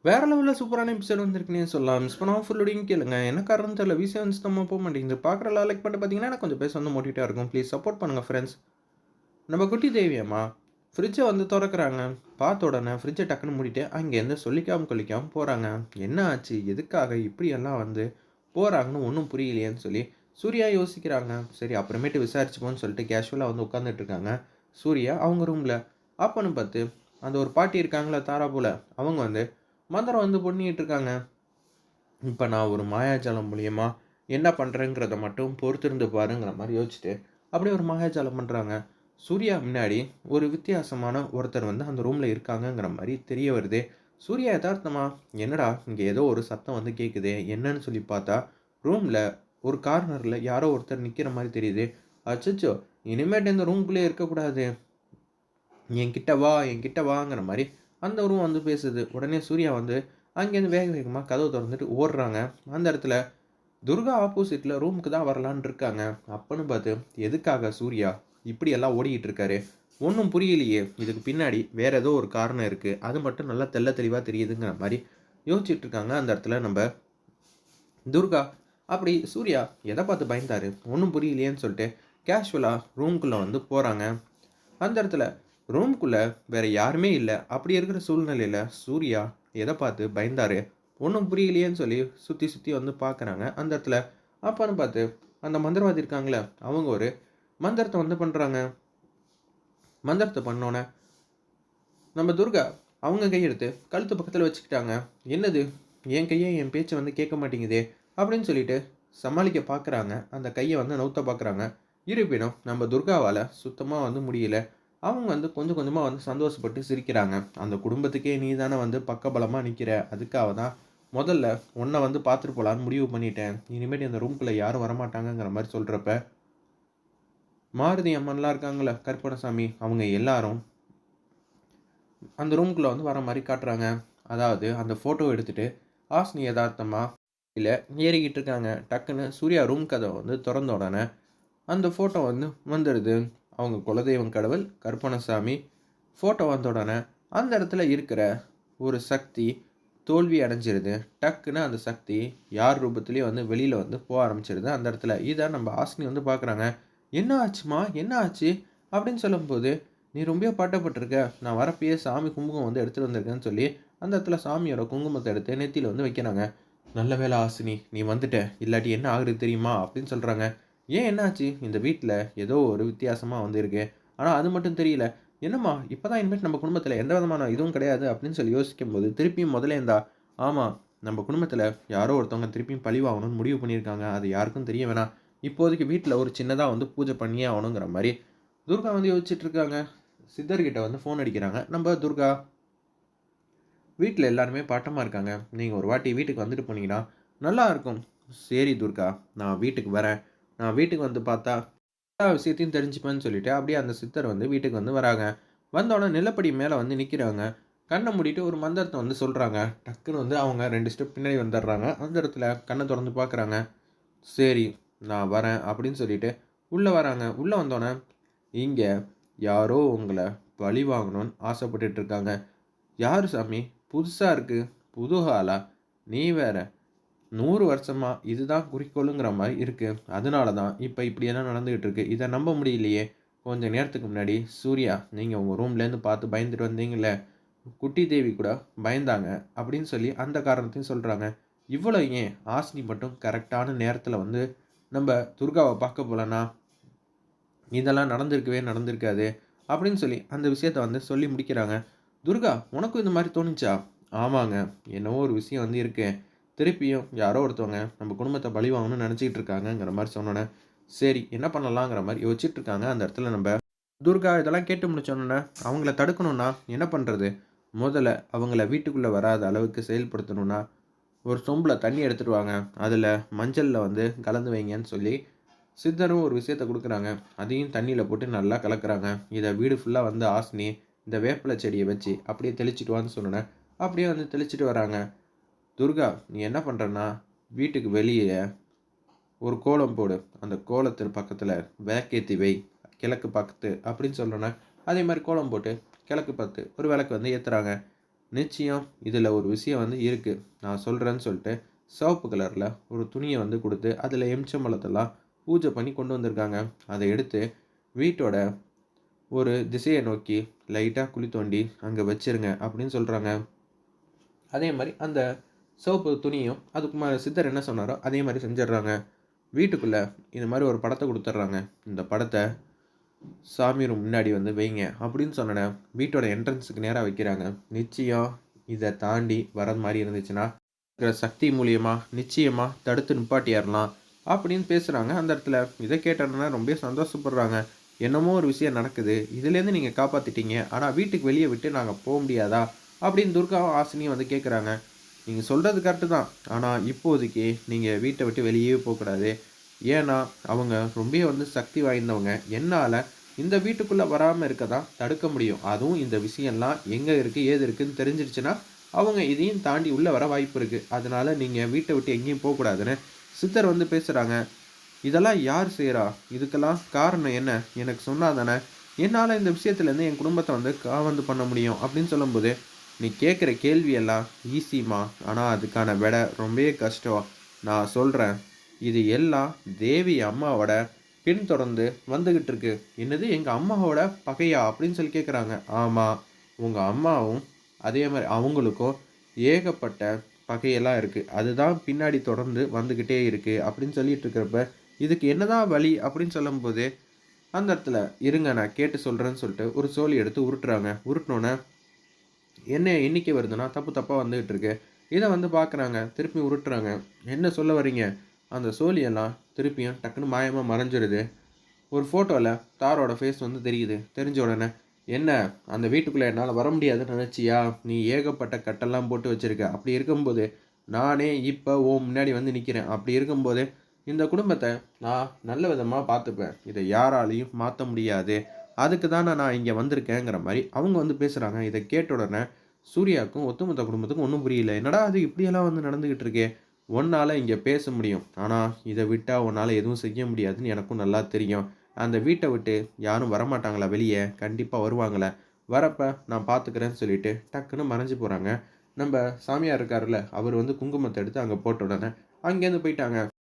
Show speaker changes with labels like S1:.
S1: வேற லெவல்ல சூப்பரான எபிசோட் வந்திருக்குன்னே சொல்லலாம். மிஸ் பண்ணாம ஃபுல் லோடிங் கேளுங்க. என்ன காரணம்னு தெரியல. விசியா வந்து சுத்தமா போ மாட்டேங்குது. பார்க்குற எல்லாரும் லைக் பண்ணிட்டு பார்த்தீங்கன்னா, எனக்கு கொஞ்சம் பேச வந்து மோட்டிவேட்டா இருக்கும். ப்ளீஸ் சப்போர்ட் பண்ணுங்க ஃப்ரெண்ட்ஸ். நம்ம குட்டி தேவி அம்மா ஃப்ரிட்ஜ வந்து தொறக்குறாங்க. பார்த்த உடனே ஃப்ரிட்ஜ டக்குன்னு மூடிட்டு, அங்கேருந்து சொல்லிக்காம கொள்ளிக்காம போறாங்க. என்ன ஆச்சு? எதுக்காக இப்படியெல்லாம் வந்து போறாங்கன்னு ஒண்ணும் புரியலையேன்னு சொல்லி சூர்யா யோசிக்கிறாங்க. சரி அப்புறமேட்டு விசாரிச்சுப்போம்ன்னு சொல்லிட்டு கேஷுவலா வந்து உட்காந்துட்டு இருக்காங்க. சூர்யா அவங்க ரூம்ல. அப்பன்னு பார்த்து, அந்த ஒரு பாட்டி இருக்காங்கல்ல தாரா போல, அவங்க வந்து மந்திரம் வந்து பண்ணிட்டு இருக்காங்க. இப்ப நான் ஒரு மாயாஜாலம் மூலியமா என்ன பண்றேங்கிறத மட்டும் பொறுத்திருந்து பாருங்கிற மாரி யோசிச்சுட்டு, அப்படியே ஒரு மாயாஜாலம் பண்றாங்க. சூர்யா முன்னாடி ஒரு வித்தியாசமான ஒருத்தர் வந்து அந்த ரூம்ல இருக்காங்கங்கிற மாரி தெரிய வருது. சூர்யா எதார்த்தமா, "என்னடா இங்க ஏதோ ஒரு சத்தம் வந்து கேட்குதே, என்னன்னு?" சொல்லி பார்த்தா, ரூம்ல ஒரு கார்னர்ல யாரோ ஒருத்தர் நிக்கிற மாரி தெரியுது. அச்சச்சோ! இனிமேட்டு இந்த ரூம்குள்ளேயே இருக்கக்கூடாது. என்கிட்ட வா, என்கிட்ட வாங்கிற மாரி அந்த உருவம் வந்து பேசுது. உடனே சூர்யா வந்து அங்கேருந்து வேக வேகமா கதவ தொறந்துட்டு ஓடுறாங்க. அந்த இடத்துல துர்கா ஆப்போசிட்ல ரூமுக்கு தான் வரலான்னு இருக்காங்க. அப்பன்னு பார்த்து, எதுக்காக சூர்யா இப்படியெல்லாம் ஓடிக்கிட்டு இருக்காரு? ஒண்ணும் புரியலையே! இதுக்கு பின்னாடி வேற ஏதோ ஒரு காரணம் இருக்கு. அது மட்டும் நல்லா தெள்ள தெளிவா தெரியுதுங்கிற மாரி யோசிச்சுட்டு இருக்காங்க. அந்த இடத்துல நம்ப துர்கா. அப்படி சூர்யா எத பார்த்து பயந்தாரு? ஒண்ணும் புரியலையேன்னு சொல்லிட்டு கேஷுவலா ரூம்குள்ள வந்து போறாங்க. அந்த இடத்துல ரூம்குள்ள வேற யாருமே இல்ல. அப்படி இருக்கிற சூழ்நிலையில சூர்யா எத பார்த்து பயந்தாரு? ஒண்ணும் புரியலையேன்னு சொல்லி சுத்தி சுத்தி வந்து பார்க்குறாங்க. அந்த இடத்துல அப்பான்னு பார்த்து அந்த மந்திரவாதி இருக்காங்கல்ல, அவங்க ஒரு மந்திரத்த வந்து பண்றாங்க. மந்திரத்த பண்ணோனே நம்ம துர்கா அவங்க கையெடுத்து கழுத்து பக்கத்துல வச்சுக்கிட்டாங்க. "என்னது? என் கையே என் பேச்ச வந்து கேட்க மாட்டேங்குதே!" அப்படின்னு சொல்லிட்டு சமாளிக்க பார்க்குறாங்க. அந்த கைய வந்து நவுத்த பார்க்குறாங்க. இருப்பினும் நம்ம துர்காவால சுத்தமா வந்து முடியல. அவங்க வந்து கொஞ்சம் கொஞ்சமா வந்து சந்தோஷப்பட்டு சிரிக்கிறாங்க. "அந்த குடும்பத்துக்கே நீ தானே வந்து பக்கபலமா நிக்கிற. அதுக்காக தான் முதல்ல உன்ன வந்து பார்த்துட்டு போலான்னு முடிவு பண்ணிட்டேன். இனிமேட்டு இந்த ரூம்குள்ள யாரும் வரமாட்டாங்கங்கிற" மாரி சொல்றப்ப, மாருதி அம்மன்லாம் இருக்காங்கல்ல, கருப்பணசாமி அவங்க எல்லாரும் அந்த ரூம்குள்ள வந்து வர மாரி காட்டுறாங்க. அதாவது அந்த ஃபோட்டோ எடுத்துட்டு ஹாசினி எதார்த்தமா கீழ ஏறிக்கிட்டு இருக்காங்க. டக்குன்னு சூர்யா ரூம் கதவ வந்து தொறந்த உடனே அந்த ஃபோட்டோ வந்து வந்துடுது. அவங்க குலதெய்வம் கடவுள் கருப்பணசாமி ஃபோட்டோ வந்த உடனே அந்த இடத்துல இருக்கிற ஒரு சக்தி தோல்வி அடைஞ்சிருது. டக்குன்னு அந்த சக்தி யார் ரூபத்திலயும் வந்து வெளியில வந்து ஆரம்பிச்சிருது அந்த இடத்துல. இத நம்ம ஹாசினி வந்து பார்க்குறாங்க. "என்ன ஆச்சும்மா? என்ன ஆச்சு?" அப்படின்னு சொல்லும்போது, "நீ ரொம்பவே பாட்டப்பட்டுருக்க. நான் வரப்பயே சாமி குங்குமம் வந்து எடுத்துட்டு வந்திருக்கேன்னு" சொல்லி அந்த இடத்துல சாமியோட குங்குமத்த எடுத்து நெத்தியில வந்து வைக்கிறாங்க. "நல்ல வேளை ஹாசினி, நீ வந்துட்ட. இல்லாட்டி என்ன ஆகுறது தெரியுமா?" அப்படின்னு சொல்றாங்க. "ஏன் என்னாச்சு? இந்த வீட்ல ஏதோ ஒரு வித்தியாசமா வந்து இருக்கு. ஆனா அது மட்டும் தெரியல. என்னம்மா இப்பதான் இனிமேட்டு நம்ம குடும்பத்தில எந்த விதமான இதுவும் கிடையாது." அப்படின்னு சொல்லி யோசிக்கும்போது, திருப்பியும் முதலேருந்தா, "ஆமா, நம்ம குடும்பத்தில யாரோ ஒருத்தவங்க திருப்பியும் பழி வாங்கணும்னு முடிவு பண்ணியிருக்காங்க. அது யாருக்கும் தெரிய வேணாம். இப்போதைக்கு வீட்ல ஒரு சின்னதா வந்து பூஜை பண்ணியே ஆகணுங்கிற" மாரி துர்கா வந்து யோசிச்சுட்டு இருக்காங்க. சித்தர்கிட்ட வந்து ஃபோன் அடிக்கிறாங்க. "நம்ப துர்கா, வீட்ல எல்லாருமே பாட்டமா இருக்காங்க. நீங்க ஒரு வாட்டி வீட்டுக்கு வந்துட்டு போனீங்கன்னா, நல்லா இருக்கும்." "சரி துர்கா, நான் வீட்டுக்கு வரேன்." நான் வீட்டுக்கு வந்து பார்த்தா, எல்லா விஷயத்தையும் தெரிஞ்சுப்பேன்னு சொல்லிட்டு, அப்படியே அந்த சித்தர் வந்து வீட்டுக்கு வந்து வராங்க. வந்தோனே நிலப்படி மேல வந்து நிக்கிறாங்க. கண்ண மூடிட்டு ஒரு மந்திரத்த வந்து சொல்றாங்க. டக்குனு வந்து அவங்க 2 ஸ்டெப் பின்னாடி வந்துடுறாங்க. அந்த இடத்துல கண்ண தொறந்து பார்க்குறாங்க. "சரி, நான் வரேன்." அப்படின்னு சொல்லிட்டு உள்ள வராங்க. உள்ள வந்தோனே, "இங்க யாரோ உங்கள பழி வாங்கணும்னு ஆசைப்பட்டுட்டு இருக்காங்க." "யாரு சாமி? புதுசா இருக்கு. புது ஆளா? நீ வேற. 100 வருஷமா இதுதான் குறிக்கோளுங்கிற மாரி இருக்கு. அதனால தான் இப்ப இப்படியெல்லாம் நடந்துகிட்டு இருக்கு. இத நம்ப முடியலையே." கொஞ்ச நேரத்துக்கு முன்னாடி, "சூர்யா, நீங்க உங்க ரூம்லேருந்து பார்த்து பயந்துட்டு வந்தீங்கல்ல, குட்டி தேவி கூட பயந்தாங்க." அப்படின்னு சொல்லி அந்த காரணத்தையும் சொல்றாங்க. இவ்வளோ ஏன் ஹாசினி மட்டும் கரெக்ட்டான நேரத்தில வந்து நம்ப துர்காவ பார்க்க போலன்னா, இதெல்லாம் நடந்திருக்கவே நடந்திருக்காது. அப்படின்னு சொல்லி அந்த விஷயத்த வந்து சொல்லி முடிக்கிறாங்க. "துர்கா, உனக்கும் இந்த மாரி தோணுச்சா?" "ஆமாங்க. என்னவோ ஒரு விஷயம் வந்து இருக்கு. திருப்பியும் யாரோ ஒருத்தவங்க நம்ம குடும்பத்த பழி வாங்கணும்னு நெனச்சுக்கிட்டு இருக்காங்கங்கிற" மாரி சொன்னோனே, சரி என்ன பண்ணலாங்கிற மாரி யோசிச்சுட்டு இருக்காங்க. அந்த இடத்துல நம்ப துர்கா இதெல்லாம் கேட்டு முடிச்சோனே, அவங்கள தடுக்கணும்னா என்ன பண்றது? முதல்ல அவங்கள வீட்டுக்குள்ள வராத அளவுக்கு செயல்படுத்தணும்னா, ஒரு சொம்புல தண்ணி எடுத்துட்டு வாங்க. அதுல மஞ்சள்ல வந்து கலந்து வைங்கன்னு சொல்லி சித்தரும் ஒரு விஷயத்த குடுக்குறாங்க. அதையும் தண்ணீல போட்டு நல்லா கலக்குறாங்க. இத வீடு ஃபுல்லா வந்து ஆஸ்னி, இந்த வேப்பில செடிய வச்சு அப்படியே தெளிச்சுட்டு வான்னு சொன்னோனே, அப்படியே வந்து தெளிச்சுட்டு வராங்க. "துர்கா, நீ என்ன பண்றன்னா, வீட்டுக்கு வெளிய ஒரு கோலம் போடு. அந்த கோலத்து பக்கத்துல விளக்கேத்தி வை. கிழக்கு பார்த்து" அப்படின்னு சொன்னோனே, அதே மாரி கோலம் போட்டு கிழக்கு பார்த்து ஒரு விளக்கு வந்து ஏத்துறாங்க. நிச்சயம் இதில் ஒரு விஷயம் வந்து இருக்குது, நான் சொல்கிறேன்னு சொல்லிட்டு சிவப்பு கலரில் ஒரு துணியை வந்து கொடுத்து அதில் எலுமிச்சம்பழத்தெல்லாம் பூஜை பண்ணி கொண்டு வந்திருக்காங்க. அதை எடுத்து வீட்டோட ஒரு திசையை நோக்கி லைட்டாக குழி தோண்டி அங்கே வச்சிருங்க அப்படின்னு சொல்கிறாங்க. அதே மாதிரி அந்த சிவப்பு துணியும் அதுக்கு சித்தர் என்ன சொன்னாரோ அதே மாதிரி செஞ்சிடுறாங்க. வீட்டுக்குள்ளே இந்த மாதிரி ஒரு படத்தை கொடுத்துட்றாங்க. இந்த படத்தை சாமி ரூம் முன்னாடி வந்து வைங்க அப்படின்னு சொன்னேன். வீட்டோட என்ட்ரன்ஸுக்கு நேராக வைக்கிறாங்க. நிச்சயம் இதை தாண்டி வர மாதிரி இருந்துச்சுன்னா இருக்கிற சக்தி மூலியமா நிச்சயமா தடுத்து நிப்பாட்டிடலாம் அப்படின்னு பேசுகிறாங்க அந்த இடத்துல. இதை கேட்டோன்னா ரொம்ப சந்தோஷப்படுறாங்க. என்னமோ ஒரு விஷயம் நடக்குது, இதுலேருந்து நீங்கள் காப்பாற்றிட்டீங்க, ஆனால் வீட்டுக்கு வெளியே விட்டு நாங்கள் போக முடியாதா அப்படின்னு துர்காவும் ஆசினியும் வந்து கேட்குறாங்க. நீங்கள் சொல்கிறது கரெக்டு தான், ஆனால் இப்போதைக்கு நீங்கள் வீட்டை விட்டு வெளியே போகக்கூடாது. ஏன்னா அவங்க ரொம்ப வந்து சக்தி வாய்ந்தவங்க. என்னால் இந்த வீட்டுக்குள்ளே வராமல் இருக்க தான் தடுக்க முடியும். அதுவும் இந்த விஷயம்லாம் எங்கே இருக்குது ஏது இருக்குதுன்னு தெரிஞ்சிருச்சுன்னா அவங்க இதையும் தாண்டி உள்ளே வர வாய்ப்பு இருக்குது. அதனால் நீங்கள் வீட்டை விட்டு எங்கேயும் போகக்கூடாதுன்னு சித்தர் வந்து பேசுகிறாங்க. இதெல்லாம் யார் செய்கிறா? இதுக்கெல்லாம் காரணம் என்ன? எனக்கு சொன்னா தானே என்னால் இந்த விஷயத்துலேருந்து என் குடும்பத்தை வந்து காவந்து பண்ண முடியும் அப்படின்னு சொல்லும்போது, நீ கேட்குற கேள்வியெல்லாம் ஈஸிமா, ஆனால் அதுக்கான விடை ரொம்பவே கஷ்டம். நான் சொல்கிறேன், இது எல்லாம் தேவி அம்மாவோட பின்தொடர்ந்து வந்துக்கிட்டு இருக்கு. என்னது எங்கள் அம்மாவோட பகையா அப்படின்னு சொல்லி கேட்குறாங்க. ஆமாம், உங்கள் அம்மாவும் அதே மாதிரி அவங்களுக்கும் ஏகப்பட்ட பகையெல்லாம் இருக்குது. அதுதான் பின்னாடி தொடர்ந்து வந்துக்கிட்டே இருக்குது அப்படின்னு சொல்லிட்டு இருக்கிறப்ப, இதுக்கு என்னதான் வழி அப்படின்னு சொல்லும்போது, அந்த இடத்துல இருங்க நான் கேட்டு சொல்கிறேன்னு சொல்லிட்டு ஒரு சோழி எடுத்து உருட்டுறாங்க. உருட்டினோன்னே என்ன எண்ணிக்கை வருதுன்னா தப்பு தப்பாக வந்துகிட்டு இருக்கு. இதை வந்து பார்க்குறாங்க, திருப்பி உருட்டுறாங்க. என்ன சொல்ல வரீங்க? அந்த சோழியெல்லாம் திருப்பியும் டக்குன்னு மாயமாக மறைஞ்சிருது. ஒரு ஃபோட்டோவில் தாரோட ஃபேஸ் வந்து தெரியுது. தெரிஞ்ச உடனே என்ன அந்த வீட்டுக்குள்ளே என்னால் வர முடியாதுன்னு நினச்சியா? நீ ஏகப்பட்ட கட்டெல்லாம் போட்டு வச்சுருக்க. அப்படி இருக்கும்போது நானே இப்போ முன்னாடி வந்து நிற்கிறேன். அப்படி இருக்கும்போது இந்த குடும்பத்தை நான் நல்ல விதமாக பார்த்துப்பேன். இதை யாராலையும் மாற்ற முடியாது. அதுக்கு தானே நான் இங்கே வந்திருக்கேங்கிற மாதிரி அவங்க வந்து பேசுகிறாங்க. இதை கேட்ட உடனே சூர்யாவுக்கும் ஒட்டுமொத்த குடும்பத்துக்கும் ஒன்றும் புரியல. என்னடா அது இப்படியெல்லாம் வந்து நடந்துக்கிட்டு இருக்கே. உன்னால் இங்கே பேச முடியும், ஆனால் இதை விட்டால் உன்னால் எதுவும் செய்ய முடியாதுன்னு எனக்கும் நல்லா தெரியும். அந்த வீட்டை விட்டு யாரும் வரமாட்டாங்களா வெளியே? கண்டிப்பாக வருவாங்களே. வரப்ப நான் பார்த்துக்கிறேன்னு சொல்லிட்டு டக்குன்னு மறைஞ்சு போகிறாங்க. நம்ம சாமியார் இருக்காருல்ல, அவர் வந்து குங்குமத்தை எடுத்து அங்கே போட்ட உடனே அங்கேருந்து போயிட்டாங்க.